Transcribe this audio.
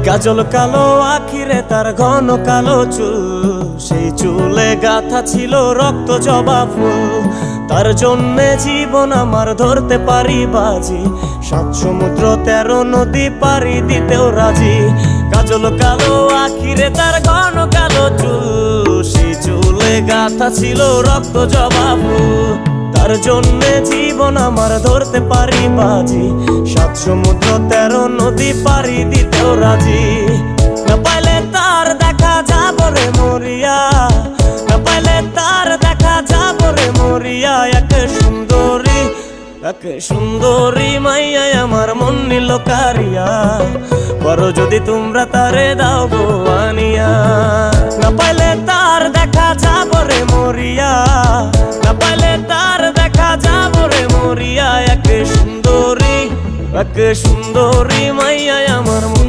কাজল কালো আখিরে তার ঘন কালো চুল, সেই চুলে গাথা ছিল রক্ত জবা ফুল। তার জন্যে জীবন আমার ধরতে পারি বাজি, 7 সমুদ্র 13 নদী পারি দিতেও রাজি। কাজল কালো আখিরে তার ঘন কালো চুল, সেই চুলে গাথা ছিল রক্ত জবা ফুল। তার জন্যে জীবন আমার ধরতে পারি বাজি, 7 সমুদ্র 13 নদী পারি দিতেও রাজি। না পাইলে তার দেখা যাব রে মরিয়া, না পাইলে তার দেখা যাব রে মরিয়া। এক সুন্দরী মাইয়া আমার মন নিল কারিয়া, বড় যদি তোমরা তারে দাও গো আনিয়া। না পাইলে তার দেখা যাব রে মরিয়া, না পাইলে তার দেখা যাব রে মরিয়া। এক সুন্দরী মাইয়া আমার মন